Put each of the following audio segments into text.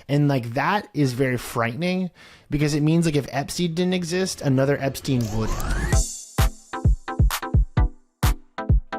And like that is very frightening because it means like if Epstein didn't exist, another Epstein would.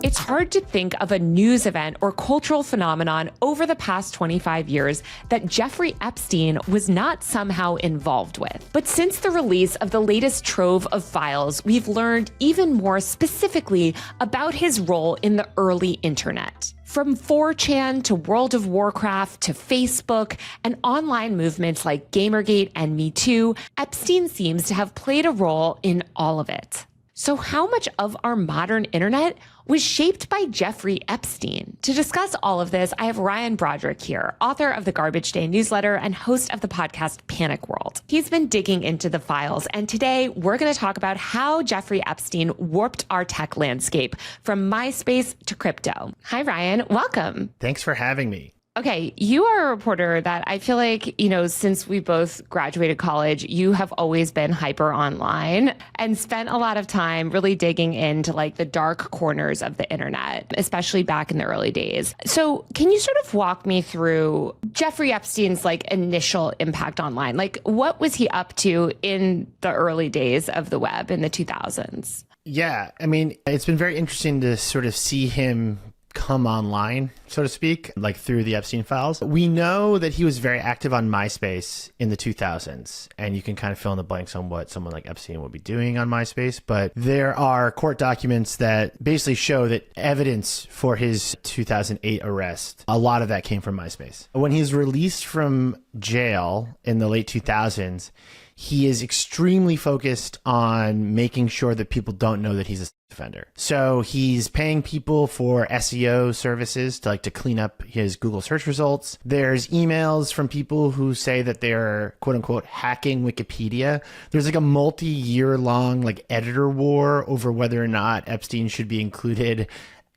It's hard to think of a news event or cultural phenomenon over the past 25 years that Jeffrey Epstein was not somehow involved with. But since the release of the latest trove of files, we've learned even more specifically about his role in the early internet. From 4chan to World of Warcraft to Facebook and online movements like Gamergate and Me Too, Epstein seems to have played a role in all of it. So how much of our modern internet was shaped by Jeffrey Epstein? To discuss all of this, I have Ryan Broderick here, author of the Garbage Day newsletter and host of the podcast Panic World. He's been digging into the files, and today we're going to talk about how Jeffrey Epstein warped our tech landscape from MySpace to crypto. Hi, Ryan. Welcome. Thanks for having me. Okay, you are a reporter that I feel like, you know, since we both graduated college, you have always been hyper online and spent a lot of time really digging into like the dark corners of the internet, especially back in the early days. So can you sort of walk me through Jeffrey Epstein's like initial impact online? Like what was he up to in the early days of the web in the 2000s? Yeah, I mean, it's been very interesting to sort of see him come online, so to speak, like through the Epstein files. We know that he was very active on MySpace in the 2000s, and you can kind of fill in the blanks on what someone like Epstein would be doing on MySpace. But there are court documents that basically show that evidence for his 2008 arrest, a lot of that came from MySpace. When he's released from jail in the late 2000s, he is extremely focused on making sure that people don't know that he's a offender. So he's paying people for SEO services to clean up his Google search results. There's emails from people who say that they're quote unquote hacking Wikipedia. There's like a multi-year long like editor war over whether or not Epstein should be included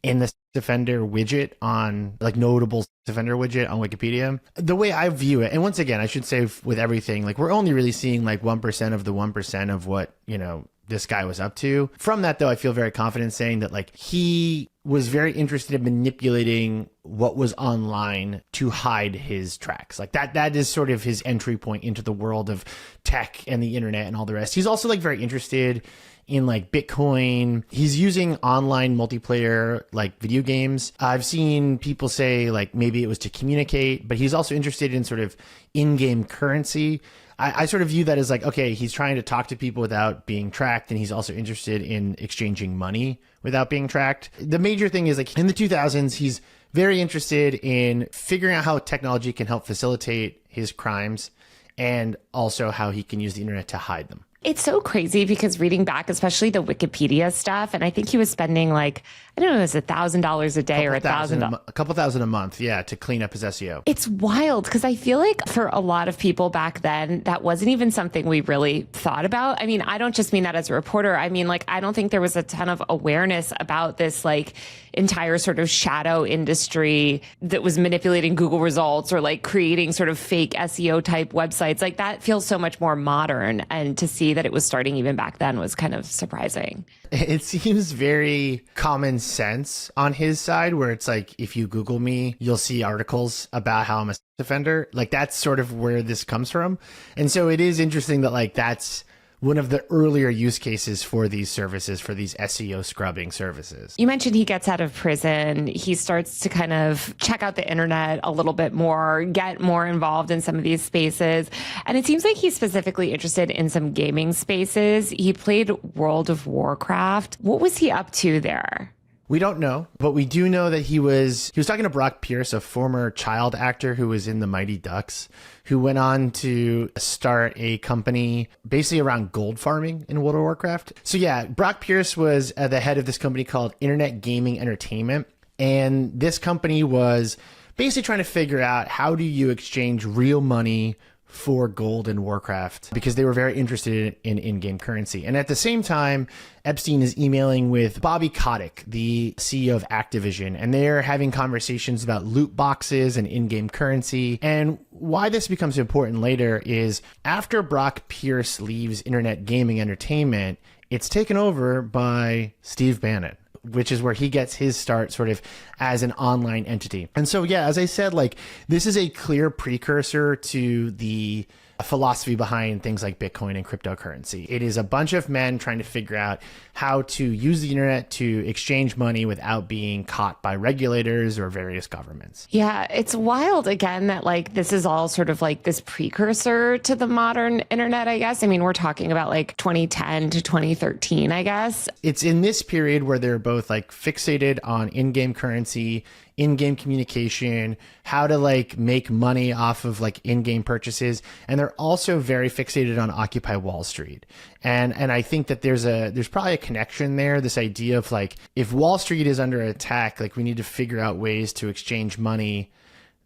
in the offender widget on like notable offender widget on Wikipedia. The way I view it, and once again, I should say with everything, like we're only really seeing like 1% of the 1% of what, you know, this guy was up to. From that, though, I feel very confident saying that like he was very interested in manipulating what was online to hide his tracks. Like that is sort of his entry point into the world of tech and the internet and all the rest. He's also like very interested in like Bitcoin. He's using online multiplayer like video games. I've seen people say like maybe it was to communicate, but he's also interested in sort of in-game currency. I sort of view that as like, okay, he's trying to talk to people without being tracked, and he's also interested in exchanging money without being tracked. The major thing is like in the 2000s, he's very interested in figuring out how technology can help facilitate his crimes and also how he can use the internet to hide them. It's so crazy because reading back, especially the Wikipedia stuff, and I think he was spending like, I don't know, it was $1,000 a day or $1,000. A couple thousand a month, yeah, to clean up his SEO. It's wild because I feel like for a lot of people back then, that wasn't even something we really thought about. I mean, I don't just mean that as a reporter. I mean, like, I don't think there was a ton of awareness about this like entire sort of shadow industry that was manipulating Google results or like creating sort of fake SEO type websites. Like that feels so much more modern, and to see that it was starting even back then was kind of surprising. It seems very common sense on his side, where it's like, if you Google me, you'll see articles about how I'm a offender. Like that's sort of where this comes from. And so it is interesting that like that's one of the earlier use cases for these services, for these SEO scrubbing services. You mentioned he gets out of prison. He starts to kind of check out the internet a little bit more, get more involved in some of these spaces. And it seems like he's specifically interested in some gaming spaces. He played World of Warcraft. What was he up to there? We don't know, but we do know that he was talking to Brock Pierce, a former child actor who was in the Mighty Ducks, who went on to start a company basically around gold farming in World of Warcraft. So yeah, Brock Pierce was the head of this company called Internet Gaming Entertainment. And this company was basically trying to figure out, how do you exchange real money for gold in Warcraft, because they were very interested in in-game currency. And at the same time, Epstein is emailing with Bobby Kotick, the CEO of Activision, and they're having conversations about loot boxes and in-game currency. And why this becomes important later is after Brock Pierce leaves Internet Gaming Entertainment, it's taken over by Steve Bannon, which is where he gets his start sort of as an online entity. And so, yeah, as I said, like this is a clear precursor to the philosophy behind things like Bitcoin and cryptocurrency. It is a bunch of men trying to figure out how to use the internet to exchange money without being caught by regulators or various governments. Yeah, it's wild again that like this is all sort of like this precursor to the modern internet, I guess. I mean, we're talking about like 2010 to 2013, I guess. It's in this period where they're both like fixated on in-game currency, in-game communication, how to like make money off of like in-game purchases. And they're also very fixated on Occupy Wall Street. And I think that there's probably a connection there. This idea of like, if Wall Street is under attack, like we need to figure out ways to exchange money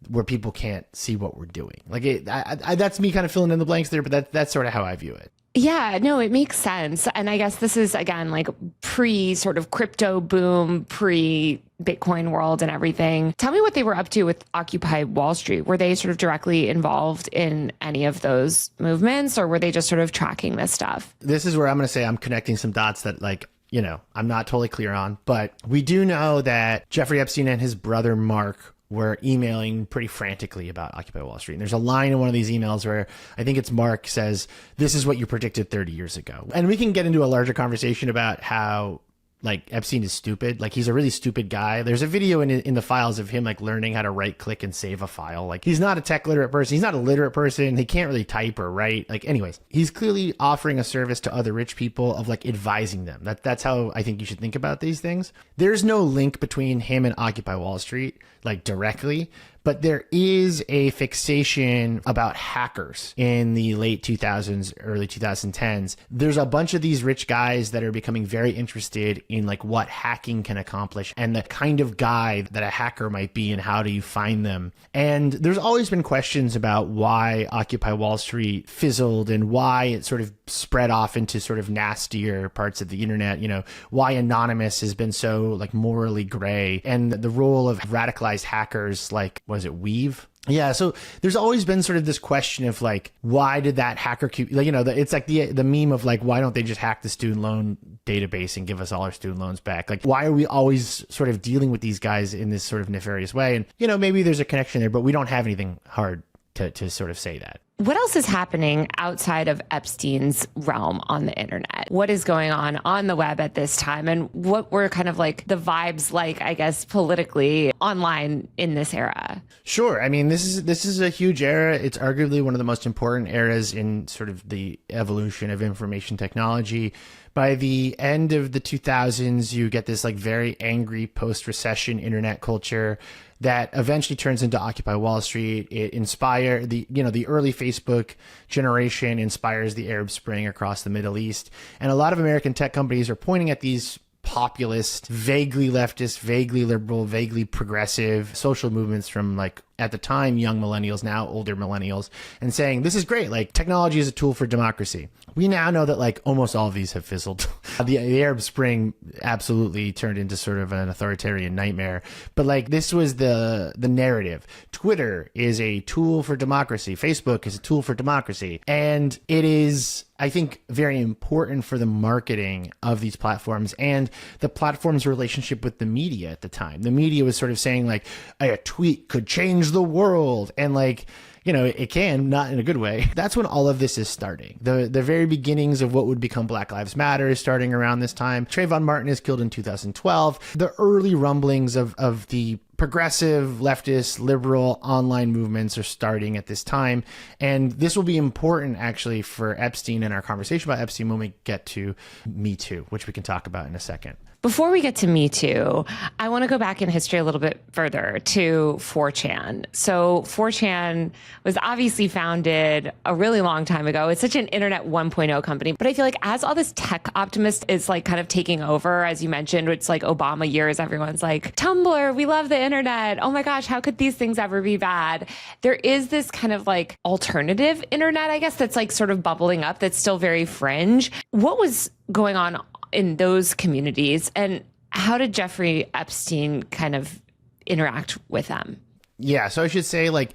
where people can't see what we're doing. Like that's me kind of filling in the blanks there, but that's sort of how I view it. Yeah, no, it makes sense. And I guess this is, again, like pre sort of crypto boom, pre Bitcoin world and everything. Tell me what they were up to with Occupy Wall Street. Were they sort of directly involved in any of those movements, or were they just sort of tracking this stuff? This is where I'm going to say I'm connecting some dots that like, you know, I'm not totally clear on, but we do know that Jeffrey Epstein and his brother Mark were emailing pretty frantically about Occupy Wall Street. And there's a line in one of these emails where I think it's Mark says, "This is what you predicted 30 years ago." And we can get into a larger conversation about how like Epstein is stupid. Like he's a really stupid guy. There's a video in the files of him like learning how to right click and save a file. Like he's not a tech literate person. He's not a literate person. He can't really type or write. Like anyways, he's clearly offering a service to other rich people of like advising them. That's how I think you should think about these things. There's no link between him and Occupy Wall Street, like directly, but there is a fixation about hackers in the late 2000s, early 2010s. There's a bunch of these rich guys that are becoming very interested in like what hacking can accomplish and the kind of guy that a hacker might be and how do you find them. And there's always been questions about why Occupy Wall Street fizzled and why it sort of spread off into sort of nastier parts of the internet, you know, why Anonymous has been so like morally gray, and the role of radicalized hackers like, was it Weave? Yeah, so there's always been sort of this question of like, why did that hacker, like, you know, it's like the meme of like, why don't they just hack the student loan database and give us all our student loans back? Like, why are we always sort of dealing with these guys in this sort of nefarious way? And, you know, maybe there's a connection there, but we don't have anything hard to sort of say that. What else is happening outside of Epstein's realm on the internet? What is going on the web at this time? And what were kind of like the vibes like, I guess, politically online in this era? Sure. I mean, this is a huge era. It's arguably one of the most important eras in sort of the evolution of information technology. By the end of the 2000s, you get this like very angry post-recession internet culture that eventually turns into Occupy Wall Street. It inspired the early Facebook generation inspires the Arab Spring across the Middle East. And a lot of American tech companies are pointing at these populist, vaguely leftist, vaguely liberal, vaguely progressive social movements from like at the time young millennials, now older millennials, and saying this is great, like technology is a tool for democracy. We now know that like almost all of these have fizzled. The Arab Spring absolutely turned into sort of an authoritarian nightmare, but like this was the narrative. Twitter is a tool for democracy. Facebook is a tool for democracy. And it is, I think, very important for the marketing of these platforms and the platform's relationship with the media at the time. The media was sort of saying like a tweet could change the world, and like, you know, it can, not in a good way. That's when all of this is starting. The very beginnings of what would become Black Lives Matter is starting around this time. Trayvon Martin is killed in 2012. The early rumblings of the progressive, leftist, liberal online movements are starting at this time. And this will be important actually for Epstein and our conversation about Epstein when we get to Me Too, which we can talk about in a second. Before we get to Me Too, I want to go back in history a little bit further to 4chan. So 4chan was obviously founded a really long time ago. It's such an internet 1.0 company. But I feel like as all this tech optimist is like kind of taking over, as you mentioned, it's like Obama years, everyone's like, Tumblr, we love the internet. Oh my gosh, how could these things ever be bad? There is this kind of like alternative internet, I guess, that's like sort of bubbling up that's still very fringe. What was going on in those communities, and how did Jeffrey Epstein kind of interact with them? Yeah, so I should say, like,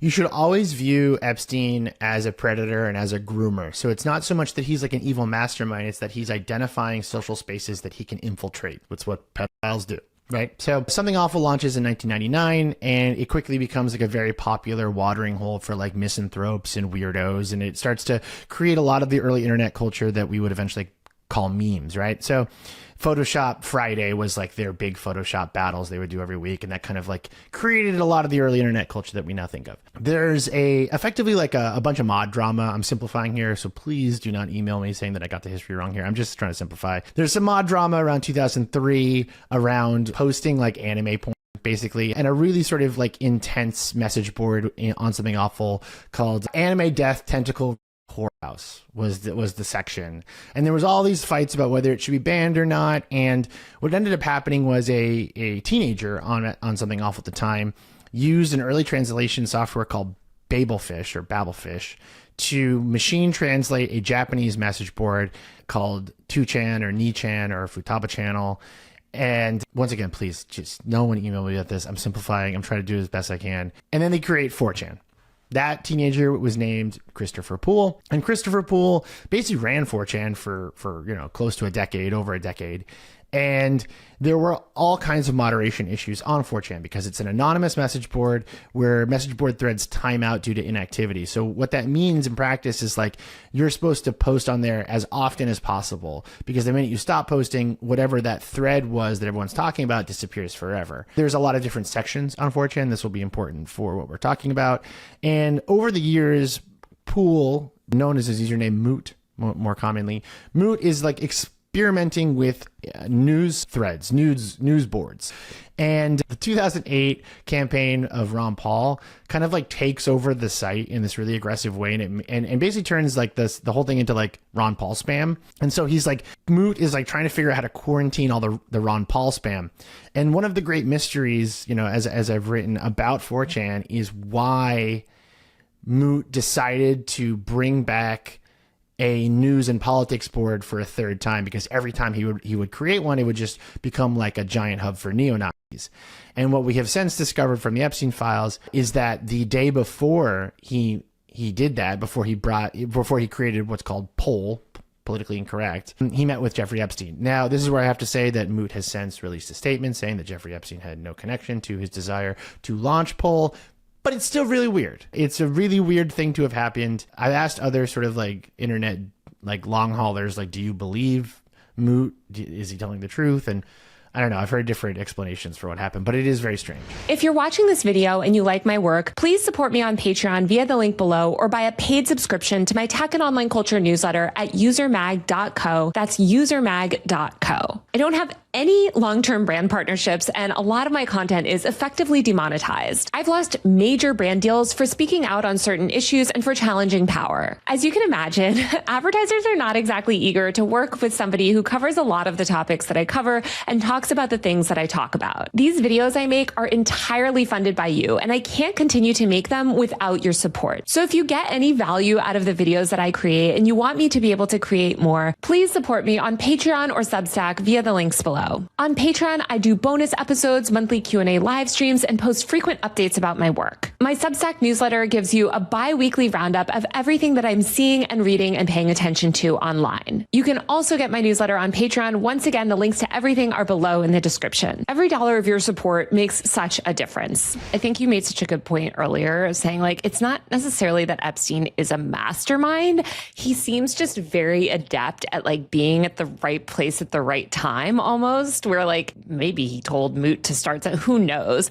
you should always view Epstein as a predator and as a groomer. So it's not so much that he's like an evil mastermind, it's that he's identifying social spaces that he can infiltrate. That's what pedophiles do. Right. So Something Awful launches in 1999, and it quickly becomes like a very popular watering hole for like misanthropes and weirdos. And it starts to create a lot of the early internet culture that we would eventually call memes. Right. So Photoshop Friday was like their big Photoshop battles they would do every week. And that kind of like created a lot of the early internet culture that we now think of. There's effectively like a bunch of mod drama. I'm simplifying here, so please do not email me saying that I got the history wrong here. I'm just trying to simplify. There's some mod drama around 2003 around posting like anime porn, basically, and a really sort of like intense message board on Something Awful called Anime Death Tentacle Whorehouse was the section. And there was all these fights about whether it should be banned or not. And what ended up happening was a teenager on Something Awful at the time used an early translation software called Babelfish to machine translate a Japanese message board called 2chan or Ni-chan or Futaba channel. And once again, please, just no one email me about this. I'm simplifying. I'm trying to do it as best I can. And then they create 4chan. That teenager was named Christopher Poole, and Christopher Poole basically ran 4chan for close to over a decade. And there were all kinds of moderation issues on 4chan because it's an anonymous message board where message board threads time out due to inactivity. So what that means in practice is like you're supposed to post on there as often as possible, because the minute you stop posting, whatever that thread was that everyone's talking about disappears forever. There's a lot of different sections on 4chan. This will be important for what we're talking about. And over the years, Poole, known as his username Moot, more commonly, Moot is like experimenting with news threads, news boards. And the 2008 campaign of Ron Paul kind of like takes over the site in this really aggressive way, and basically turns like the whole thing into like Ron Paul spam. And so Moot is like trying to figure out how to quarantine all the Ron Paul spam. And one of the great mysteries, as I've written about 4chan, is why Moot decided to bring back a news and politics board for a third time, because every time he would create one, it would just become like a giant hub for neo-Nazis. And what we have since discovered from the Epstein files is that the day before he did that, before he created what's called Poll, politically incorrect, he met with Jeffrey Epstein. Now, this is where I have to say that Moot has since released a statement saying that Jeffrey Epstein had no connection to his desire to launch Poll. But it's still really weird. It's a really weird thing to have happened. I've asked other sort of like internet, like long haulers, like, do you believe Moot? Is he telling the truth? And I don't know. I've heard different explanations for what happened, but it is very strange. If you're watching this video and you like my work, please support me on Patreon via the link below, or buy a paid subscription to my tech and online culture newsletter at usermag.co. That's usermag.co. I don't have any long-term brand partnerships, and a lot of my content is effectively demonetized. I've lost major brand deals for speaking out on certain issues and for challenging power. As you can imagine, advertisers are not exactly eager to work with somebody who covers a lot of the topics that I cover and talks about the things that I talk about. These videos I make are entirely funded by you, and I can't continue to make them without your support. So if you get any value out of the videos that I create and you want me to be able to create more, please support me on Patreon or Substack via the links below. On Patreon, I do bonus episodes, monthly Q&A live streams, and post frequent updates about my work. My Substack newsletter gives you a bi-weekly roundup of everything that I'm seeing and reading and paying attention to online. You can also get my newsletter on Patreon. Once again, the links to everything are below in the description. Every dollar of your support makes such a difference. I think you made such a good point earlier, saying like, it's not necessarily that Epstein is a mastermind. He seems just very adept at like being at the right place at the right time, almost, where like maybe he told Moot to start, who knows,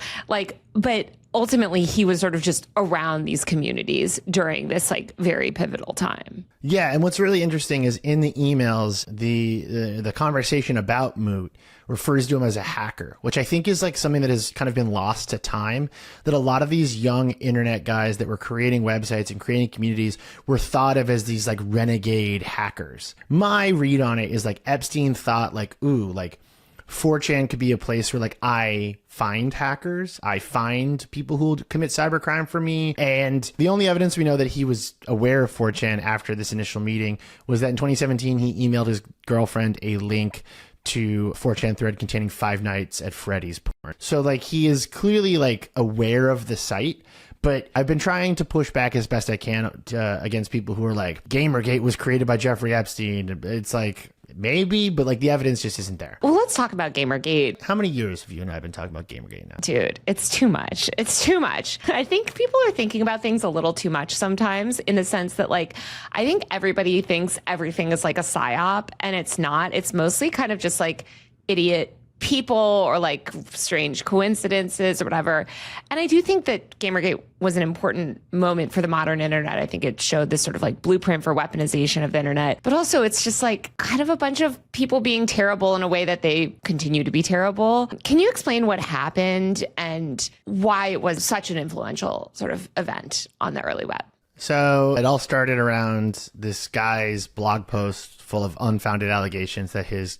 but ultimately he was sort of just around these communities during this like very pivotal time. Yeah. And what's really interesting is in the emails, the conversation about Moot refers to him as a hacker, which I think is like something that has kind of been lost to time, that a lot of these young internet guys that were creating websites and creating communities were thought of as these like renegade hackers. My read on it is like Epstein thought like, ooh, like 4chan could be a place where like I find hackers, I find people who will commit cybercrime for me. And the only evidence we know that he was aware of 4chan after this initial meeting was that in 2017 he emailed his girlfriend a link to 4chan thread containing Five Nights at Freddy's porn. So like he is clearly like aware of the site, But I've been trying to push back as best I can against people who are like, Gamergate was created by Jeffrey Epstein. It's like, maybe, but like the evidence just isn't there. Well, let's talk about Gamergate. How many years have you and I been talking about Gamergate now? Dude, it's too much. It's too much. I think people are thinking about things a little too much sometimes, in the sense that, like, I think everybody thinks everything is like a psyop, and it's not. It's mostly kind of just like idiot people or like strange coincidences or whatever. And I do think that Gamergate was an important moment for the modern internet. I think it showed this sort of like blueprint for weaponization of the internet. But also it's just like kind of a bunch of people being terrible in a way that they continue to be terrible. Can you explain what happened and why it was such an influential sort of event on the early web? So it all started around this guy's blog post full of unfounded allegations that his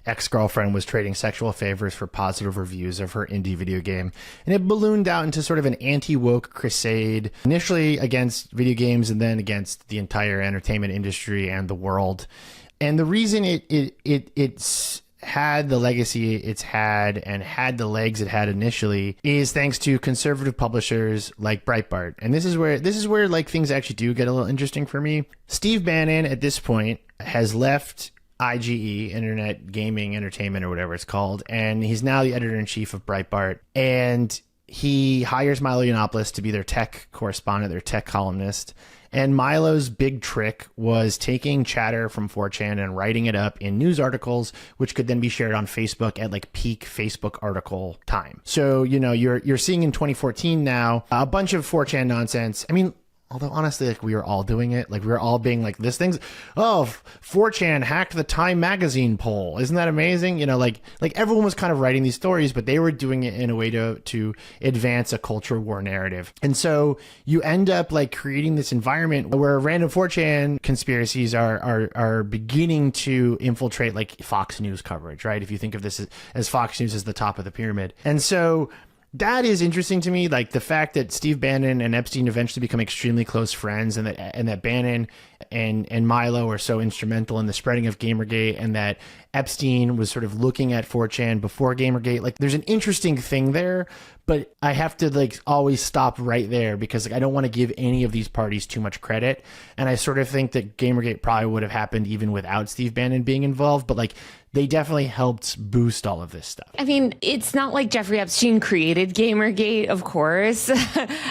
ex-girlfriend was trading sexual favors for positive reviews of her indie video game. And it ballooned out into sort of an anti-woke crusade, initially against video games and then against the entire entertainment industry and the world. And the reason it's had the legacy it's had and had the legs it had initially is thanks to conservative publishers like Breitbart. And this is where like things actually do get a little interesting for me. Steve Bannon at this point has left IGE, Internet Gaming Entertainment, or whatever it's called, and he's now the editor-in-chief of Breitbart. And he hires Milo Yiannopoulos to be their tech correspondent, their tech columnist. And Milo's big trick was taking chatter from 4chan and writing it up in news articles, which could then be shared on Facebook at like peak Facebook article time. So, you know, you're seeing in 2014 now a bunch of 4chan nonsense. I mean, although honestly, like we were all doing it, like we were all being like, this thing's, 4chan hacked the Time magazine poll. Isn't that amazing? You know, like everyone was kind of writing these stories, but they were doing it in a way to advance a culture war narrative. And so you end up like creating this environment where random 4chan conspiracies are beginning to infiltrate like Fox News coverage, right? If you think of this as Fox News as the top of the pyramid. And so that is interesting to me, like the fact that Steve Bannon and Epstein eventually become extremely close friends, and that Bannon and Milo are so instrumental in the spreading of Gamergate, and that Epstein was sort of looking at 4chan before Gamergate. Like there's an interesting thing there, but I have to like always stop right there because like I don't want to give any of these parties too much credit. And I sort of think that Gamergate probably would have happened even without Steve Bannon being involved, but like they definitely helped boost all of this stuff. I mean, it's not like Jeffrey Epstein created Gamergate, of course.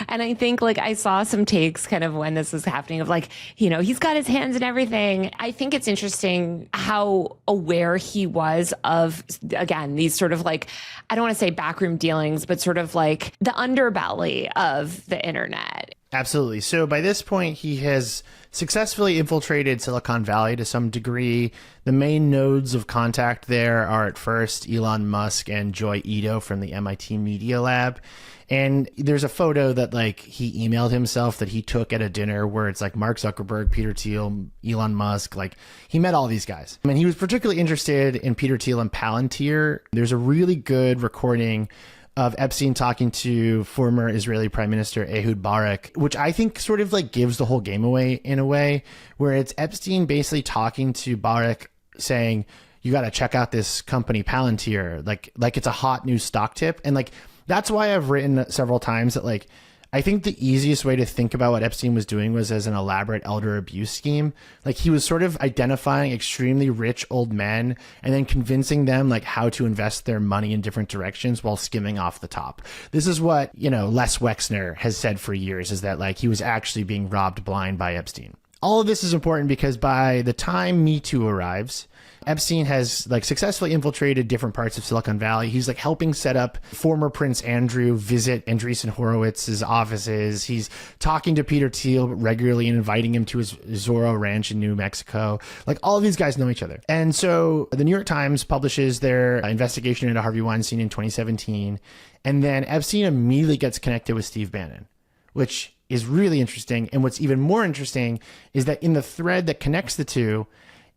And I think like I saw some takes kind of when this was happening of like, you know, he's got his hands in everything. I think it's interesting how aware he was of, again, these sort of like, I don't want to say backroom dealings, but sort of like the underbelly of the internet. Absolutely. So by this point, he has successfully infiltrated Silicon Valley to some degree. The main nodes of contact there are at first Elon Musk and Joy Ito from the MIT Media Lab. And there's a photo that like he emailed himself that he took at a dinner where it's like Mark Zuckerberg, Peter Thiel, Elon Musk, like he met all these guys. I mean, he was particularly interested in Peter Thiel and Palantir. There's a really good recording of Epstein talking to former Israeli Prime Minister Ehud Barak, which I think sort of like gives the whole game away in a way, where it's Epstein basically talking to Barak saying, you got to check out this company Palantir, like it's a hot new stock tip. And like, that's why I've written several times that like, I think the easiest way to think about what Epstein was doing was as an elaborate elder abuse scheme. Like he was sort of identifying extremely rich old men and then convincing them like how to invest their money in different directions while skimming off the top. This is what, you know, Les Wexner has said for years, is that like he was actually being robbed blind by Epstein. All of this is important because by the time Me Too arrives, Epstein has like successfully infiltrated different parts of Silicon Valley. He's like helping set up former Prince Andrew visit Andreessen Horowitz's offices. He's talking to Peter Thiel regularly and inviting him to his Zorro Ranch in New Mexico. Like all of these guys know each other. And so the New York Times publishes their investigation into Harvey Weinstein in 2017. And then Epstein immediately gets connected with Steve Bannon, which is really interesting. And what's even more interesting is that in the thread that connects the two,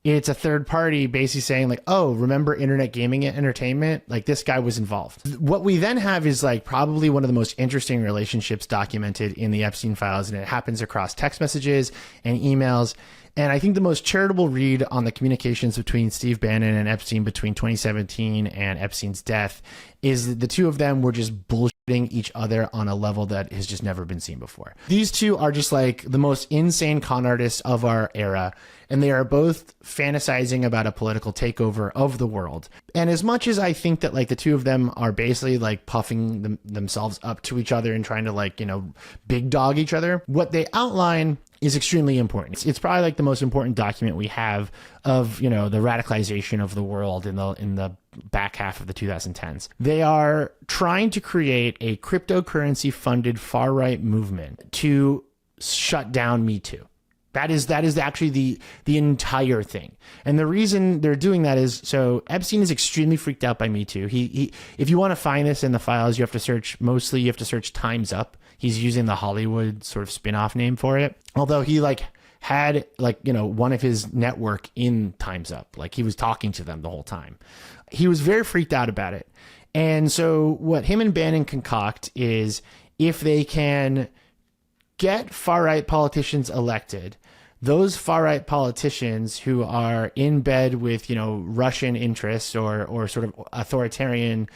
it's a third party basically saying like, oh, remember Internet Gaming Entertainment? Like this guy was involved. What we then have is like probably one of the most interesting relationships documented in the Epstein files. And it happens across text messages and emails. And I think the most charitable read on the communications between Steve Bannon and Epstein between 2017 and Epstein's death is that the two of them were just bullshitting each other on a level that has just never been seen before. These two are just like the most insane con artists of our era, and they are both fantasizing about a political takeover of the world. And as much as I think that like the two of them are basically like puffing themselves up to each other and trying to like, big dog each other, what they outline is extremely important. It's probably like the most important document we have of, the radicalization of the world in the back half of the 2010s. They are trying to create a cryptocurrency funded far right movement to shut down Me Too. That is actually the entire thing. And the reason they're doing that is, so Epstein is extremely freaked out by Me Too. He if you want to find this in the files, you have to search Time's Up. He's using the Hollywood sort of spin-off name for it. Although he had one of his network in Time's Up. Like he was talking to them the whole time. He was very freaked out about it. And so what him and Bannon concoct is, if they can get far-right politicians elected, those far-right politicians who are in bed with, Russian interests or sort of authoritarian,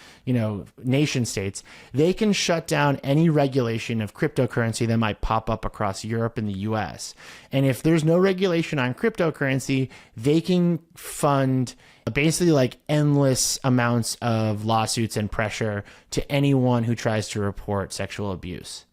nation states, they can shut down any regulation of cryptocurrency that might pop up across Europe and the US. And if there's no regulation on cryptocurrency, they can fund basically like endless amounts of lawsuits and pressure to anyone who tries to report sexual abuse.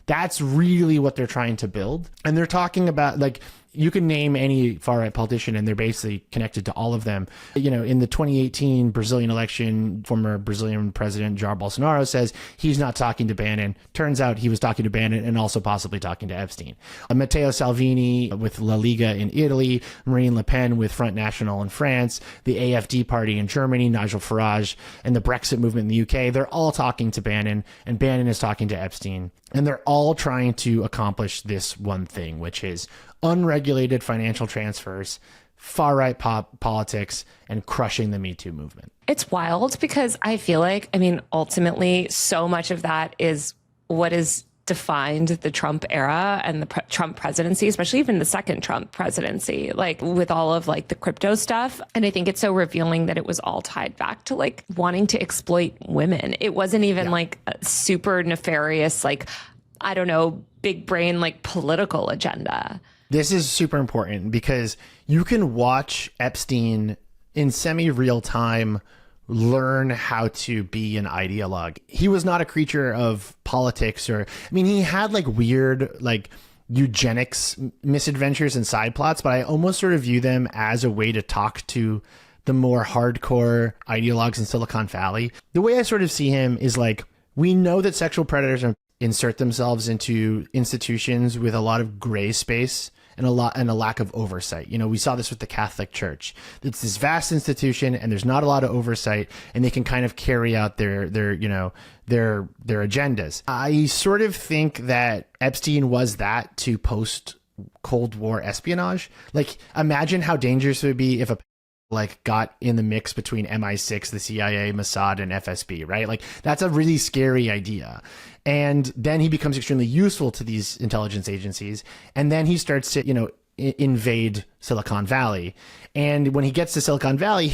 That's really what they're trying to build. And they're talking about, like, you can name any far-right politician and they're basically connected to all of them. In the 2018 Brazilian election, former Brazilian president Jair Bolsonaro says he's not talking to Bannon. Turns out he was talking to Bannon and also possibly talking to Epstein. Matteo Salvini with La Liga in Italy, Marine Le Pen with Front National in France, the AfD party in Germany, Nigel Farage, and the Brexit movement in the UK, they're all talking to Bannon, and Bannon is talking to Epstein. And they're all trying to accomplish this one thing, which is unregulated financial transfers, far-right politics, and crushing the Me Too movement. It's wild because I feel like, ultimately, so much of that is what has defined the Trump era and the Trump presidency, especially even the second Trump presidency, like with all of like the crypto stuff. And I think it's so revealing that it was all tied back to like wanting to exploit women. It wasn't even like a super nefarious, like, I don't know, big brain, like political agenda. This is super important because you can watch Epstein in semi-real time learn how to be an ideologue. He was not a creature of politics he had like weird like eugenics misadventures and side plots, but I almost sort of view them as a way to talk to the more hardcore ideologues in Silicon Valley. The way I sort of see him is like, we know that sexual predators insert themselves into institutions with a lot of gray space and a lack of oversight. We saw this with the Catholic Church. It's this vast institution and there's not a lot of oversight, and they can kind of carry out their agendas. I sort of think that Epstein was that to post Cold War espionage. Like, imagine how dangerous it would be if a got in the mix between MI6, the CIA, Mossad, and FSB, right? Like, that's a really scary idea. And then he becomes extremely useful to these intelligence agencies. And then he starts to, invade Silicon Valley. And when he gets to Silicon Valley,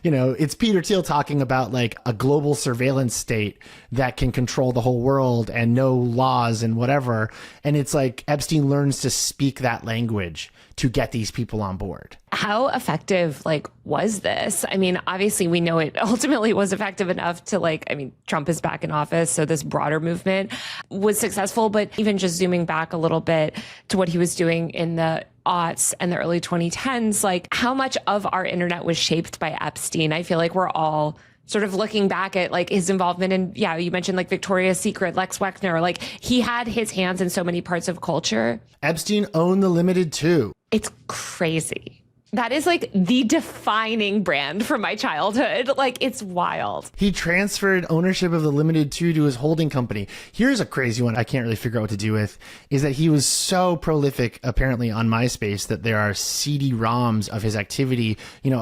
it's Peter Thiel talking about like a global surveillance state that can control the whole world and no laws and whatever. And it's like Epstein learns to speak that language to get these people on board. How effective, was this? Obviously we know it ultimately was effective enough to Trump is back in office. So this broader movement was successful, but even just zooming back a little bit to what he was doing in the aughts and the early 2010s, how much of our internet was shaped by Epstein? I feel like we're all sort of looking back at his involvement in, you mentioned Victoria's Secret, Lex Wexner, he had his hands in so many parts of culture. Epstein owned the Limited too. It's crazy. That is the defining brand from my childhood. It's wild. He transferred ownership of the Limited 2 to his holding company. Here's a crazy one I can't really figure out what to do with, is that he was so prolific, apparently, on MySpace that there are CD-ROMs of his activity,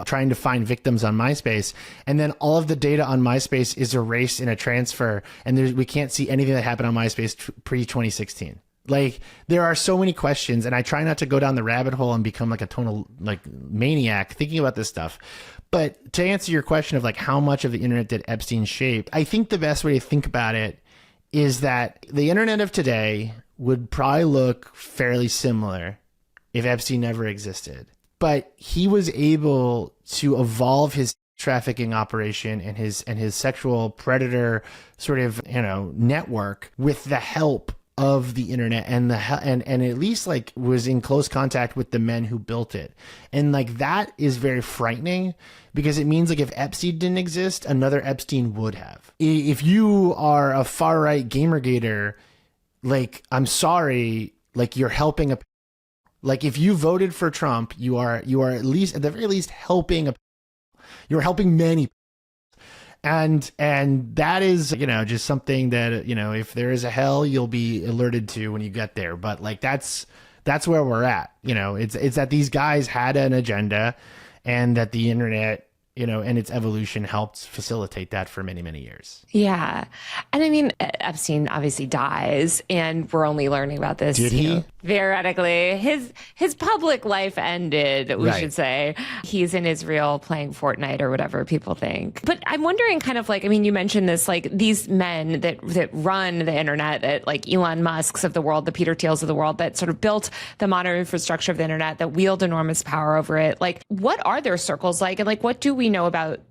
trying to find victims on MySpace. And then all of the data on MySpace is erased in a transfer. And we can't see anything that happened on MySpace pre-2016. Like, there are so many questions, and I try not to go down the rabbit hole and become like a total like maniac thinking about this stuff. But to answer your question of like how much of the internet did Epstein shape, I think the best way to think about it is that the internet of today would probably look fairly similar if Epstein never existed. But he was able to evolve his trafficking operation and his sexual predator sort of, network with the help of the internet and at least like was in close contact with the men who built it. And like that is very frightening because it means like if Epstein didn't exist, another Epstein would have. If you are a far right gamergator, like, I'm sorry, like you're helping like if you voted for Trump, you are at least, at the very least, you're helping many. And that is, just something that, if there is a hell, you'll be alerted to when you get there. But like, that's where we're at. It's that these guys had an agenda and that the internet, and its evolution helped facilitate that for many, many years. Yeah. And I mean, Epstein obviously dies, and we're only learning about this. Did he? Theoretically. His public life ended, we should say. He's in Israel playing Fortnite or whatever people think. But I'm wondering kind of like, I mean, you mentioned this, like these men that run the internet, that like Elon Musk's of the world, the Peter Thiels of the world, that sort of built the modern infrastructure of the internet, that wield enormous power over it. Like, what are their circles like? And like, what do we know about,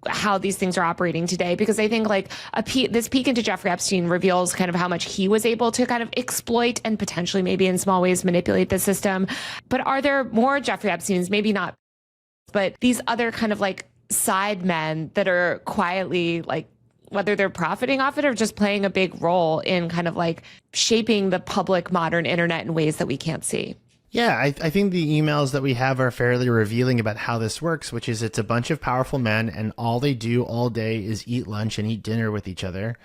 how these things are operating today? Because I think like this peek into Jeffrey Epstein reveals kind of how much he was able to kind of exploit and potentially maybe in small ways manipulate the system. But are there more Jeffrey Epsteins? Maybe not, but these other kind of like side men that are quietly like, whether they're profiting off it or just playing a big role in kind of like shaping the public modern internet in ways that we can't see. Yeah, I think the emails that we have are fairly revealing about how this works, which is it's a bunch of powerful men and all they do all day is eat lunch and eat dinner with each other.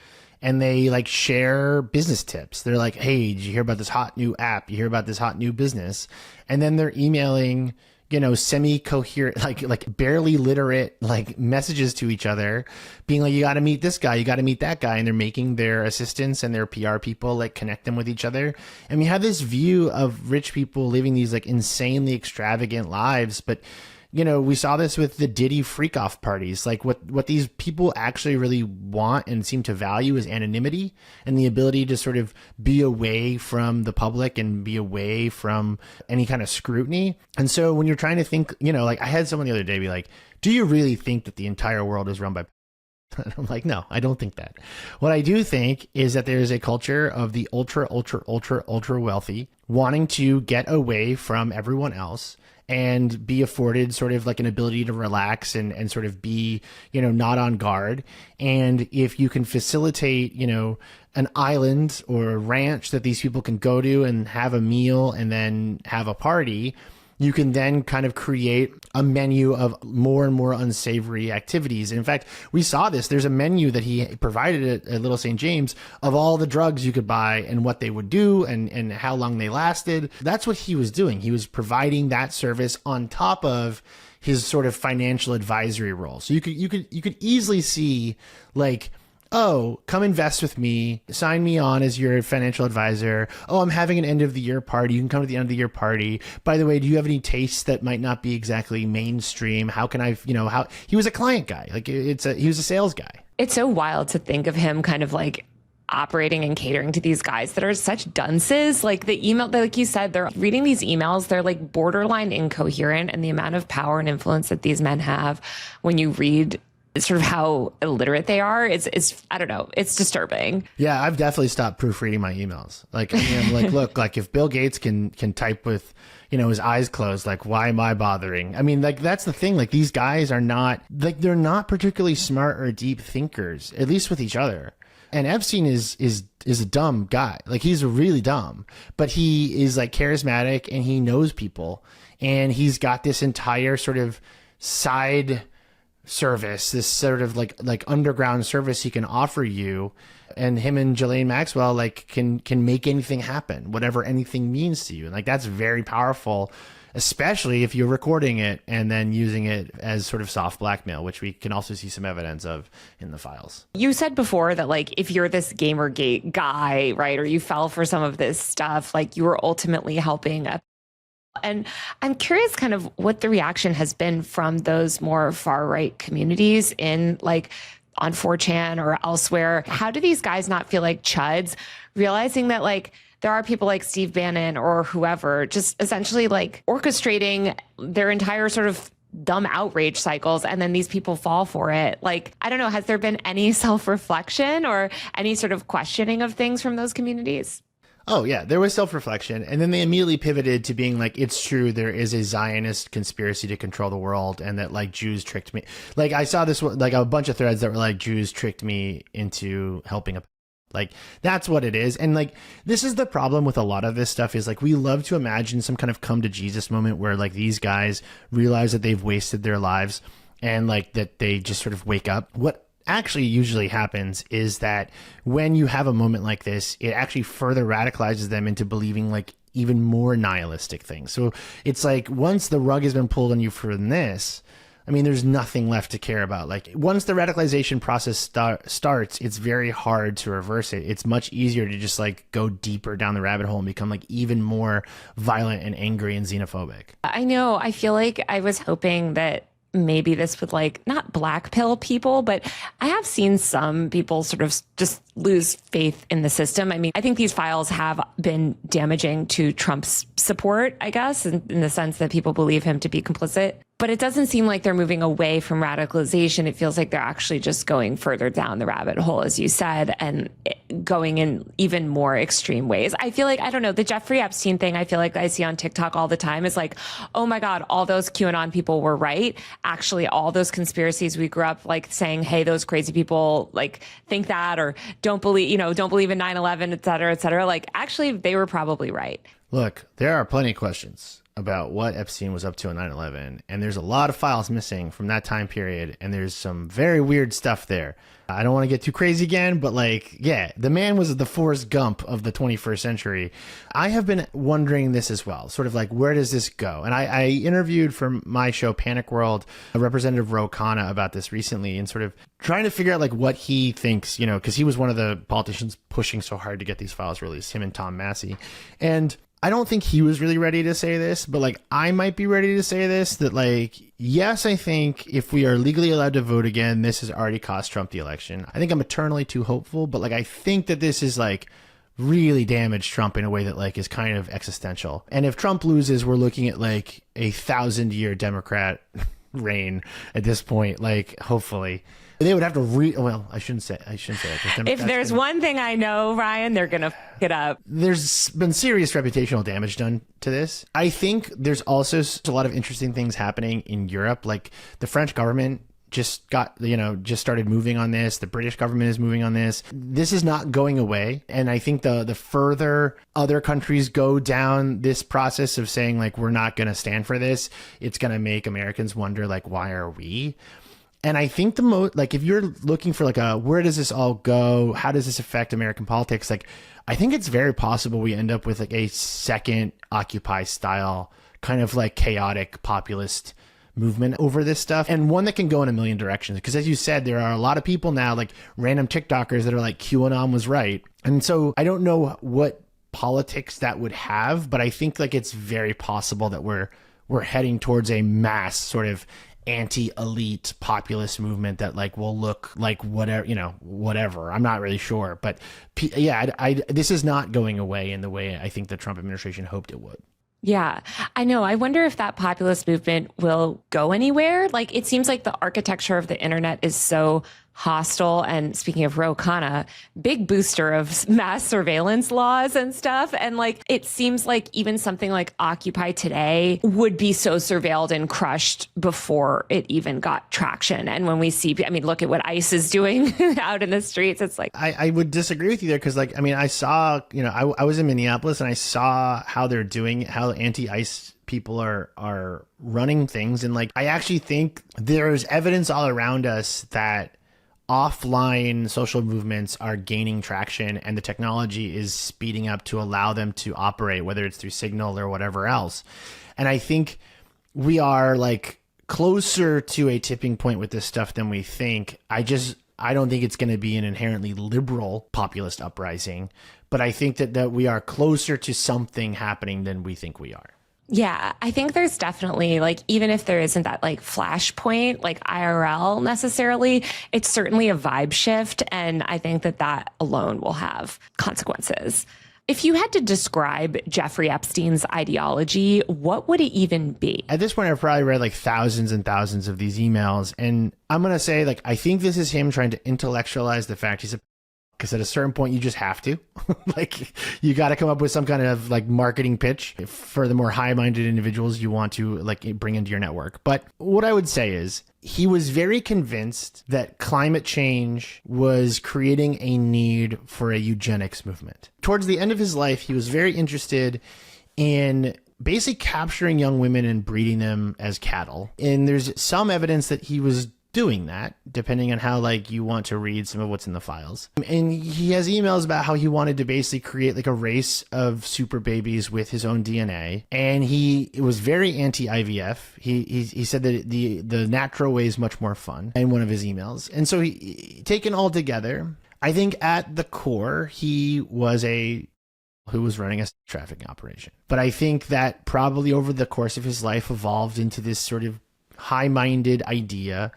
And they like share business tips. They're like, hey, did you hear about this hot new app? You hear about this hot new business? And then they're emailing, semi-coherent, like barely literate, like messages to each other being like, you got to meet this guy, you got to meet that guy. And they're making their assistants and their PR people like connect them with each other. And we have this view of rich people living these like insanely extravagant lives. But, we saw this with the Diddy freak off parties. Like what these people actually really want and seem to value is anonymity and the ability to sort of be away from the public and be away from any kind of scrutiny. And so when you're trying to think, like I had someone the other day be like, do you really think that the entire world is run by and I'm like, no, I don't think that. What I do think is that there is a culture of the ultra wealthy wanting to get away from everyone else and be afforded sort of like an ability to relax and sort of be, not on guard. And if you can facilitate, an island or a ranch that these people can go to and have a meal and then have a party, you can then kind of create a menu of more and more unsavory activities. And in fact, we saw this. There's a menu that he provided at Little St. James of all the drugs you could buy and what they would do and how long they lasted. That's what he was doing. He was providing that service on top of his sort of financial advisory role. So you could easily see like, oh, come invest with me, sign me on as your financial advisor. Oh, I'm having an end of the year party. You can come to the end of the year party. By the way, do you have any tastes that might not be exactly mainstream? How can I, how he was a client guy. Like he was a sales guy. It's so wild to think of him kind of like operating and catering to these guys that are such dunces. Like the email, like you said, they're reading these emails, they're like borderline incoherent, and the amount of power and influence that these men have when you read sort of how illiterate they are is I don't know, it's disturbing. Yeah, I've definitely stopped proofreading my emails. Like, I'm like, look, like if Bill Gates can type with, his eyes closed, like, why am I bothering? I mean, like, that's the thing. Like, these guys are not, like, they're not particularly smart or deep thinkers, at least with each other. And Epstein is a dumb guy. Like, he's really dumb, but he is like charismatic and he knows people. And he's got this entire sort of side service, this sort of like underground service he can offer you And him and Ghislaine Maxwell like can make anything happen, whatever anything means to you. And like that's very powerful, especially if you're recording it and then using it as sort of soft blackmail, which we can also see some evidence of in the files. You said before that like if you're this Gamergate guy, right, or you fell for some of this stuff, like you were ultimately helping a. And I'm curious kind of what the reaction has been from those more far right communities in like on 4chan or elsewhere. How do these guys not feel like chuds, realizing that like there are people like Steve Bannon or whoever just essentially like orchestrating their entire sort of dumb outrage cycles, and then these people fall for it? Like, I don't know, has there been any self-reflection or any sort of questioning of things from those communities? Oh, yeah, there was self-reflection. And then they immediately pivoted to being like, it's true, there is a Zionist conspiracy to control the world and that like Jews tricked me. Like I saw this, like a bunch of threads that were like, Jews tricked me into helping a. Like, that's what it is. And like, this is the problem with a lot of this stuff is like, we love to imagine some kind of come to Jesus moment where like these guys realize that they've wasted their lives and like that they just sort of wake up. What actually usually happens is that when you have a moment like this, it actually further radicalizes them into believing like even more nihilistic things. So it's like once the rug has been pulled on you for this, I mean, there's nothing left to care about. Like once the radicalization process starts, it's very hard to reverse it. It's much easier to just like go deeper down the rabbit hole and become like even more violent and angry and xenophobic. I know. I feel like I was hoping that maybe this would like not black pill people, but I have seen some people sort of just lose faith in the system. I mean, I think these files have been damaging to Trump's support, I guess, in the sense that people believe him to be complicit. But it doesn't seem like they're moving away from radicalization. It feels like they're actually just going further down the rabbit hole, as you said, and going in even more extreme ways. I feel like, I don't know, the Jeffrey Epstein thing, I feel like I see on TikTok all the time is like, oh my God, all those QAnon people were right. Actually, all those conspiracies we grew up like saying, hey, those crazy people like think that or don't believe in 9/11, et cetera, et cetera. Like, actually, they were probably right. Look, there are plenty of questions about what Epstein was up to on 9/11, and there's a lot of files missing from that time period, and there's some very weird stuff there. I don't want to get too crazy again, but like, yeah, the man was the Forrest Gump of the 21st century. I have been wondering this as well, sort of like, where does this go? And I interviewed for my show Panic World a Representative Ro Khanna about this recently and sort of trying to figure out like what he thinks, you know, because he was one of the politicians pushing so hard to get these files released, him and Tom Massey. And I don't think he was really ready to say this, but like I might be ready to say this, that like, yes, I think if we are legally allowed to vote again, this has already cost Trump the election. I think I'm eternally too hopeful, but like I think that this is like really damaged Trump in a way that like is kind of existential. And if Trump loses, we're looking at like 1,000-year Democrat reign at this point, like hopefully. They would have to well, I shouldn't say that. If there's one thing I know, Ryan, they're going to f it up. There's been serious reputational damage done to this. I think there's also a lot of interesting things happening in Europe. Like the French government just started moving on this. The British government is moving on this. This is not going away. And I think the further other countries go down this process of saying like, we're not going to stand for this, it's going to make Americans wonder like, why are we? And I think like if you're looking for like where does this all go? How does this affect American politics? Like, I think it's very possible we end up with like a second Occupy style kind of like chaotic populist movement over this stuff, and one that can go in a million directions. Because as you said, there are a lot of people now, like random TikTokers that are like QAnon was right. And so I don't know what politics that would have, but I think like it's very possible that we're heading towards a mass sort of anti-elite populist movement that like will look like whatever. I'm not really sure, but yeah, this is not going away in the way I think the Trump administration hoped it would. Yeah, I know. I wonder if that populist movement will go anywhere. Like, it seems like the architecture of the internet is so hostile. And speaking of Ro Khanna, big booster of mass surveillance laws and stuff. And like, it seems like even something like Occupy Today would be so surveilled and crushed before it even got traction. And when we see, I mean, look at what ICE is doing out in the streets. It's like, I would disagree with you there. Cause like, I mean, I saw, I was in Minneapolis and I saw how they're doing, how anti-ICE people are running things. And like, I actually think there's evidence all around us that offline social movements are gaining traction and the technology is speeding up to allow them to operate, whether it's through Signal or whatever else. And I think we are like closer to a tipping point with this stuff than we think. I don't think it's going to be an inherently liberal populist uprising, but I think that we are closer to something happening than we think we are. Yeah, I think there's definitely, like, even if there isn't that like flashpoint, like IRL necessarily, it's certainly a vibe shift. And I think that alone will have consequences. If you had to describe Jeffrey Epstein's ideology, what would it even be? At this point, I've probably read like thousands and thousands of these emails. And I'm going to say, like, I think this is him trying to intellectualize the fact he's a, because at a certain point, you just have to. Like, you got to come up with some kind of like marketing pitch for the more high-minded individuals you want to like bring into your network. But what I would say is he was very convinced that climate change was creating a need for a eugenics movement. Towards the end of his life, he was very interested in basically capturing young women and breeding them as cattle. And there's some evidence that he was doing that, depending on how like you want to read some of what's in the files. And he has emails about how he wanted to basically create like a race of super babies with his own DNA. And he was very anti-IVF. He said that the natural way is much more fun in one of his emails. And so he, taken all together, I think at the core, he was who was running a trafficking operation. But I think that probably over the course of his life evolved into this sort of high-minded idea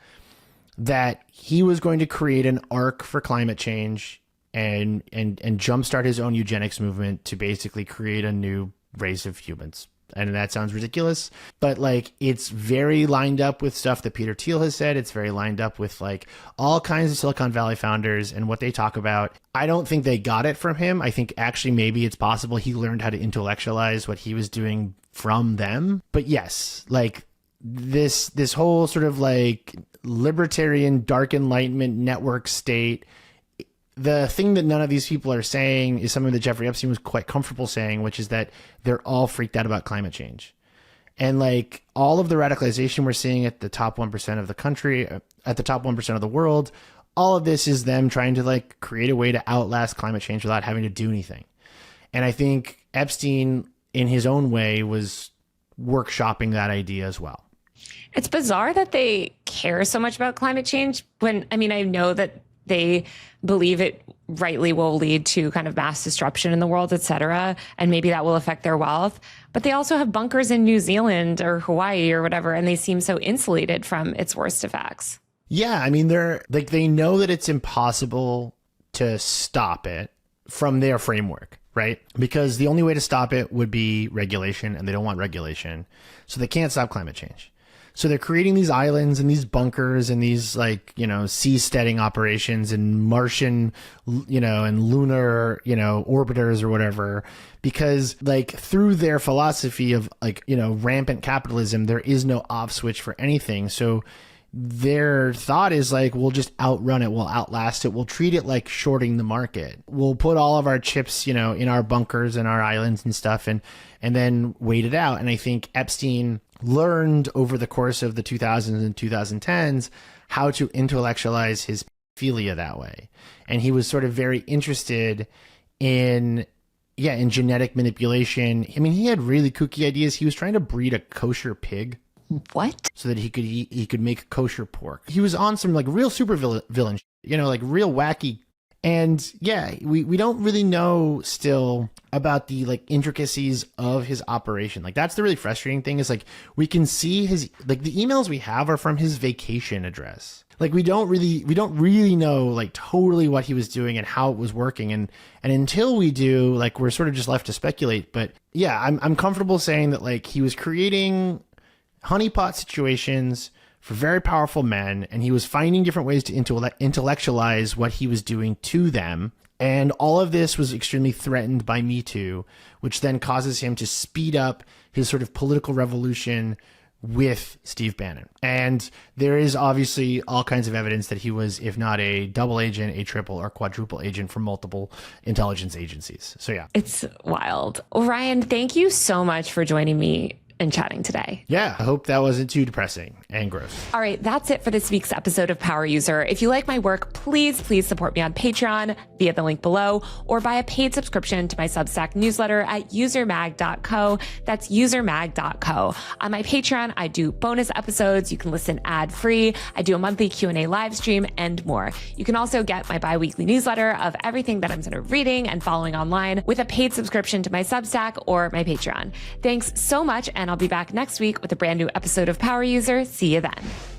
that he was going to create an arc for climate change and jumpstart his own eugenics movement to basically create a new race of humans. And that sounds ridiculous, but like it's very lined up with stuff that Peter Thiel has said. It's very lined up with like all kinds of Silicon Valley founders and what they talk about. I don't think they got it from him. I think actually maybe it's possible he learned how to intellectualize what he was doing from them. But yes, like this whole sort of like libertarian dark enlightenment network state, the thing that none of these people are saying is something that Jeffrey Epstein was quite comfortable saying, which is that they're all freaked out about climate change. And like all of the radicalization we're seeing at the top 1% of the country, at the top 1% of the world, all of this is them trying to like create a way to outlast climate change without having to do anything. And I think Epstein in his own way was workshopping that idea as well. It's bizarre that they care so much about climate change when, I mean, I know that they believe it rightly will lead to kind of mass disruption in the world, et cetera, and maybe that will affect their wealth. But they also have bunkers in New Zealand or Hawaii or whatever, and they seem so insulated from its worst effects. Yeah, I mean, they know that it's impossible to stop it from their framework, right? Because the only way to stop it would be regulation, and they don't want regulation. So they can't stop climate change. So they're creating these islands and these bunkers and these like, seasteading operations and Martian, and lunar, orbiters or whatever, because like through their philosophy of like, rampant capitalism, there is no off switch for anything. So their thought is like, we'll just outrun it. We'll outlast it. We'll treat it like shorting the market. We'll put all of our chips, in our bunkers and our islands and stuff and then wait it out. And I think Epstein learned over the course of the 2000s and 2010s how to intellectualize his philia that way. And he was sort of very interested in genetic manipulation. I mean, he had really kooky ideas. He was trying to breed a kosher pig. What? So that he could make kosher pork. He was on some like real super villain, like real wacky. And yeah, we don't really know still about the like intricacies of his operation. Like that's the really frustrating thing is like we can see his like the emails we have are from his vacation address. Like we don't really know like totally what he was doing and how it was working. And until we do, like we're sort of just left to speculate. But yeah, I'm comfortable saying that like he was creating honeypot situations for very powerful men, and he was finding different ways to intellectualize what he was doing to them. And all of this was extremely threatened by Me Too, which then causes him to speed up his sort of political revolution with Steve Bannon. And there is obviously all kinds of evidence that he was, if not a double agent, a triple or quadruple agent for multiple intelligence agencies. So yeah. It's wild. Ryan, thank you so much for joining me and chatting today. Yeah, I hope that wasn't too depressing and gross. All right, that's it for this week's episode of Power User. If you like my work, please support me on Patreon via the link below or buy a paid subscription to my Substack newsletter at usermag.co. That's usermag.co. On my Patreon, I do bonus episodes. You can listen ad-free. I do a monthly Q&A live stream and more. You can also get my bi-weekly newsletter of everything that I'm sort of reading and following online with a paid subscription to my Substack or my Patreon. Thanks so much, and I'll be back next week with a brand new episode of Power User. See you then.